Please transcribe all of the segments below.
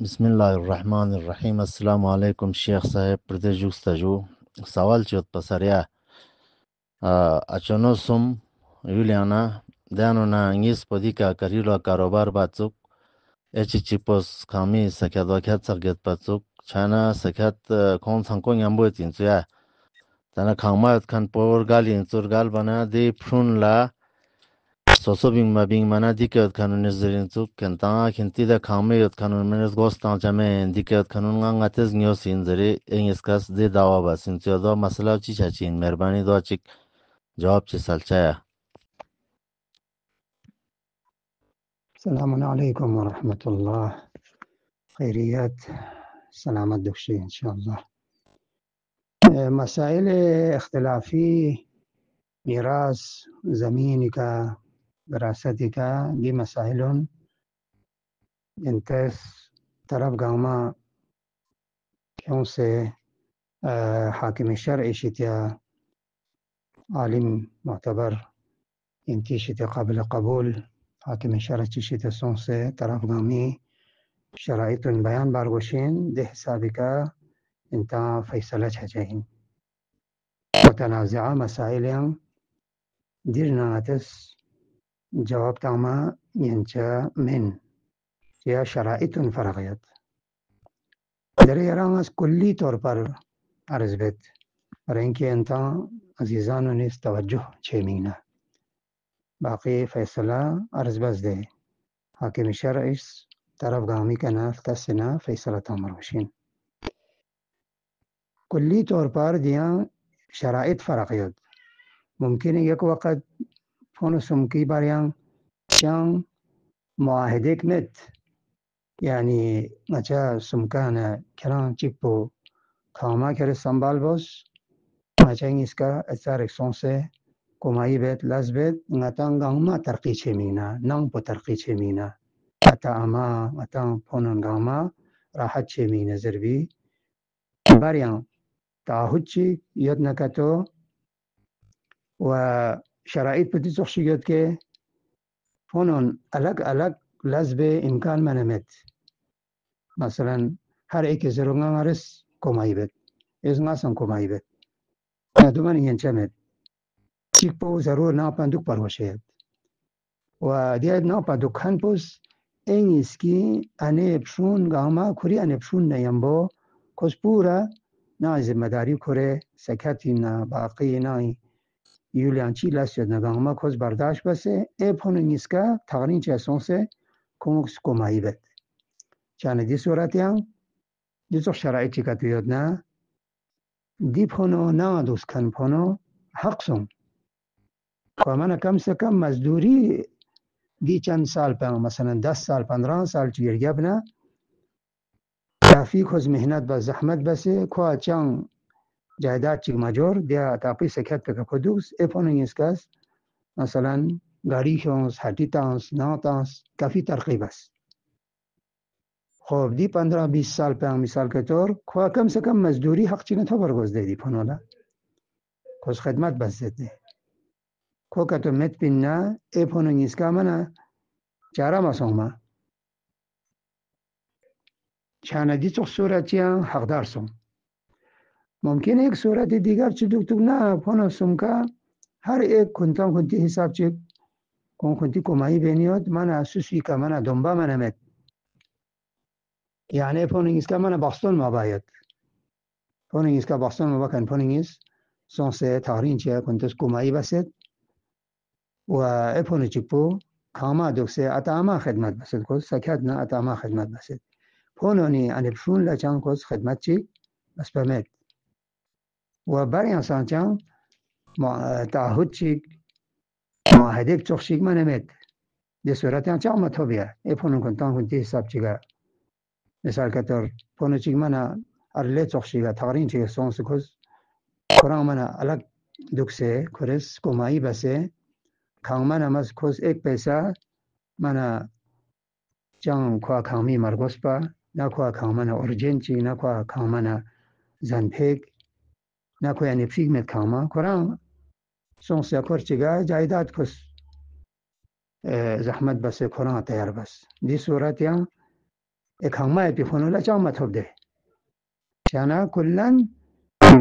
بسم الله الرحمن الرحیم. السلام علیکم شیخ صاحب پرده جوستجو سوال چوت پسریا اچونو سم یولیانا دانو نا انگیز پدی کا کریلو کاروبار باتسوک اچی چیپوس کامی سکت وکت سکت باتسوک چانا سکت کون سنکو نیامبو تینسویا تانا کامایت کن پور گالی انسور گال بنا دی پرون لا سوسو بینگ مانا دیکت کنون نزدرین سوک کنتا کنتی دا کامیت کنون منز گوستان چمه دیکت کنون غاتز نیوسین زری این اسکاس دی داوا باسین چه دو مسئله چی چاچین مهربانی دو چیک جواب چی سالچایا. السلام عليكم ورحمة الله. خيريات سلامة دكشي إن شاء الله. مسائل اختلافي ميراث زمينك وراثتك دي مسائل انتس طرف قاما كيون سے حاكم الشرعي شتيا عالم معتبر انتي شتيا قابل قبول حاكم الشرعي شتيا سون سے طرف قامي شرائط بیان بارگوشين دي حسابك انت فیصلہ چھچین متنازعہ مسائل دیرنا اتس جواب تاما ینچا من یا شرائط فرغیت درے رانس کلی طور پر عرض بیت اور ان کے انتا عزیزانو نیس توجہ چھیمینا باقی فیصلہ عرض بس دے حاکم شرعیس طرف گامی کا ناف تسنا فیصلہ تامروشین کلی طور پر دیاں شرائط فرقیت ممکن ہے یک وقت فون سمکی باریاں چان معاہدے مت یعنی اچھا سمکانا کران چپو کھاما کرے سنبھال بوس اچھا اس کا اچھا رکسون سے کمائی بیت لاز بیت نتان گاما ترقی چمینا نام پو ترقی چمینا اتا اما اتان فونن گاما راحت چمینا زربی باریاں تعهد چی یاد نکاتو و شرائط پتی تخشیت که فونون الگ الگ لزب امکان منمت مثلا هر ایک زرونگان هرس کمایی بد از ناسن کمایی بد دومان ینچمت چیک پو ضرور ناپندوک پروشید و دیاد ناپندوک خان پوس این اسکی انه پشون گاما کوری انه پشون نیمبو کس پورا نا ذمہ داری کوره سکتی نا باقی نای یولیانچی لسید نگاما کس برداشت بسه ای پونو نیسکا تغرین چه سونسه کنکس کمایی بد چانه دی صورتیان دی تو شرایطی که تویاد نه دی پونو نا دوست کن پونو حق سون و من کم سے کم مزدوری دی چند سال پہ مثلا 10 سال 15 سال چیر گب نه کافی خوز محنت با زحمت بسه کوه چان جایداد چیک مجور دیا تاپی سکت پہ کپدوس ای پونو نیسکاس مثلا گاڑی شونس ہٹی تانس نا تانس کافی ترقی بس خب دی 15-20 سال پہ مثال کے طور خواہ کم سے کم مزدوری حق چینه تو برگوز دے دی پھنولا کس خدمت بس دیتے خواہ که تو مت پیننا ای پھنو نیسکا منا چارا مسوما چانه دی چخ صورتی حقدار سوم ممکن ایک صورت دیگر چی دکتر نه پھنو سمکا هر ایک کنتان کنتی حساب چی کن کنتی کمایی بینیاد من اسوسی که من دنبا منمت یعنی پونینگیس کا من باستون ما باید پونینگیس کا باستون ما بکن پونینگیس سونسه تارین چیه کنتس کمایی بسید و اپونی چیپو کاما دوکسه اتاما خدمت بسید کس سکت نه اتاما خدمت بسید پونونی انپشون لچان کس خدمت چی بس پمید و بر انسان چان تعهد چی معاهده چخشیک منمید دی صورت چان مطابقه اپونون کنتان کنتی حساب چیگه مثال که طور پونو چیک منا ارلی چخشیگه تغرین چیگه سونس کس قرآن منا الگ دکسه کرس کمایی بسه کام منا مز کس ایک پیسہ منا چان کوا کامی مرگوس پا نا کوا کام منا ارجن چی نا کوا کام منا زن پیگ نا کوا یعنی پیگ مت کاما قرآن سونس کر چیگه جایداد کس زحمت بسه قرآن تیار بس دی صورت یا ایک هنگمه پیخونو لچان مطلب ده شانا کلن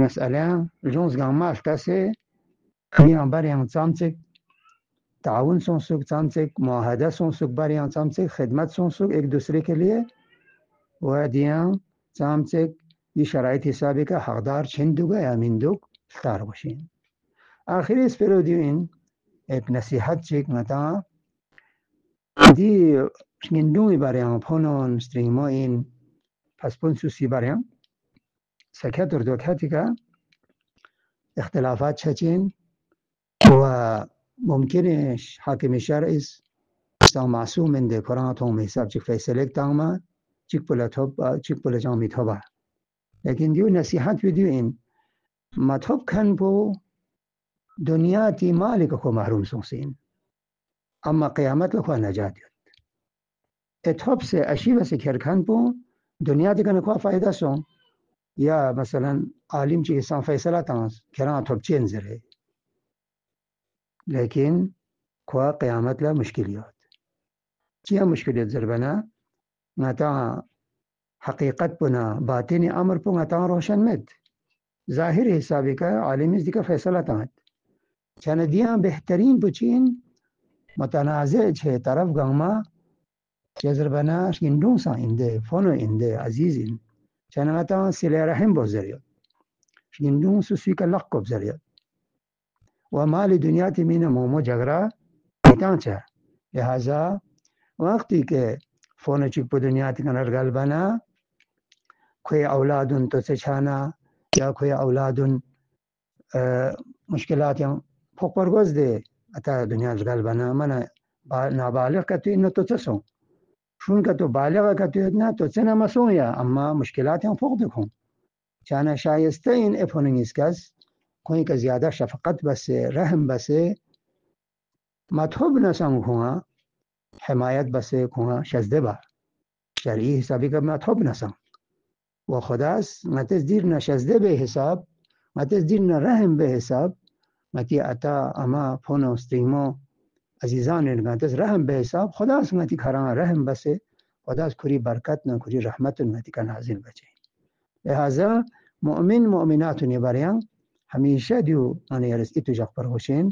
مسئله جونز گاماش کسی میان بریان سامسک تعاون سونسک سامسک معاهده سونسک بریان سامسک خدمت سونسک ایک دوسرے کے لیے و دیان سامسک دی شرایط حسابی که حقدار چندوگه یا مندوگ اختار باشین. آخری اس پیرو دیوین ایک نصیحت چیک نتا دی شنگندوی بریان پونون سترینگمو این پسپون سوسی بریان سکت اردوکتی که اختلافات چچین و ممکنه حاکم شرعی ستا معصوم من ده قرآن توم حساب چک فیصله تاما چک پلا توب چک پلا جامی توبا لیکن دیو نصیحت ویدیو این مطلب کن پو دنیا تی مالک کو محروم سونسین اما قیامت لکو نجات یود اتوب سے اشیوه سے کھرکن پو دنیا تی کن کو فائدہ سون یا مثلا عالم چی حسان فیصلہ تانس کھران اتوب چین زره لیکن کو قیامت لا مشکلیات چیا مشکلیات زربنا نتا حقیقت پنا باطن امر پو نتا روشن مت ظاہر حسابی کا عالمی دی کا فیصلہ تانت چانا دیاں بہترین پچین متنازع چھے طرف گاما چه زربنا شکندون سا انده فونو انده عزیزین چانا نتا سلی رحم بو زریاد شکندون سوسی کا لقب زریاد و مال دنیا تی مین مومو جگرا بیتان چا لہذا وقتی کہ فونو چک پو دنیا تی کنر گلبنا کوئی اولادن تو سے چھانا یا کوئی اولادن مشکلات یا فوق پرگوز دے اتا دنیا گلبنا من نابالغ کتو انو تو تسون شون کا تو بالغ کتو اتنا تو چنا مسون یا اما مشکلات یا فوق دکھوں چانا شائستہ ان افوننگ اس کس کوئی کا زیادہ شفقت بسے رحم بسے مطلب نسان کھونا حمایت بسے کھونا شزدے با شرعی حسابی کا مطلب نسان و خداس متس دیر نشزده به حساب متس دیر نرحم به حساب متی اتا اما فونو استریمو عزیزان نگاتس رحم به حساب خداس متی کھران رحم بسه خداس کری برکت نه کری رحمت متی کا نازل بچه لہذا مؤمن مؤمنات نبریان ہمیشہ دیو آنے یرس ایتو جاق پر ہوشین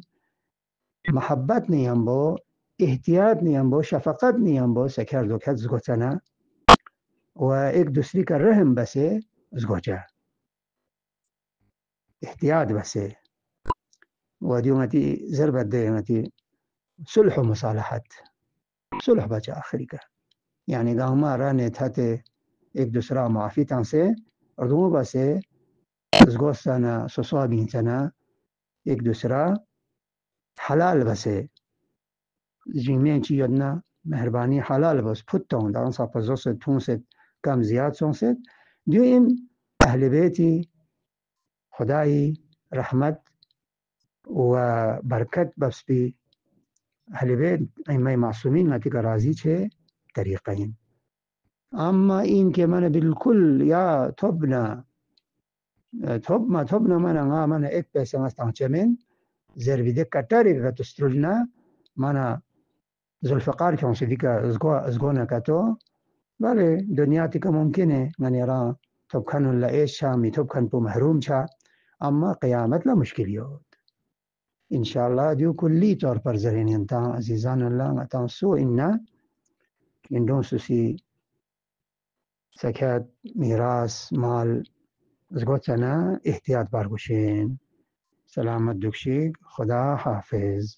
محبت نیم بو احتیاط نیم بو شفقت نیم بو سکر دوکت زگوتنا و ایک دوسری کا رحم بسے زگوچا احتیاط بسے و دیو متی ضربت دے متی صلح و مصالحت صلح بچا آخری کا یعنی گاؤں میں رانے تھاتے ایک دوسرا معافی تان سے اور دونوں بسے زگوستانا سسوابین تنا ایک دوسرا حلال بسے جنہیں چیدنا مہربانی حلال بس پھتوں دان سا پزو سے تھون سے کم زیاد سون سے جو ان اہل بیتی خدای رحمت و برکت بس بھی اہل بیت ایمہ معصومین نتی کا راضی چھے طریقین اما این که من بالکل یا تبنا من ایک پیسے مستان چمین زربیده کتاری که تسترلنا من ذوالفقار که اونسی دیگه ازگو نکتو بله دنیا تی که ممکنه من یرا تبکن لعیش چا می تبکن پو محروم چا اما قیامت لا مشکلیات انشاءاللہ دیو کلی طور پر زرین انتا عزیزان اللہ متا سو اننا اندون سوسی سکت میراث مال زگوتنا احتیاط بارگوشین سلامت دکشیگ خدا حافظ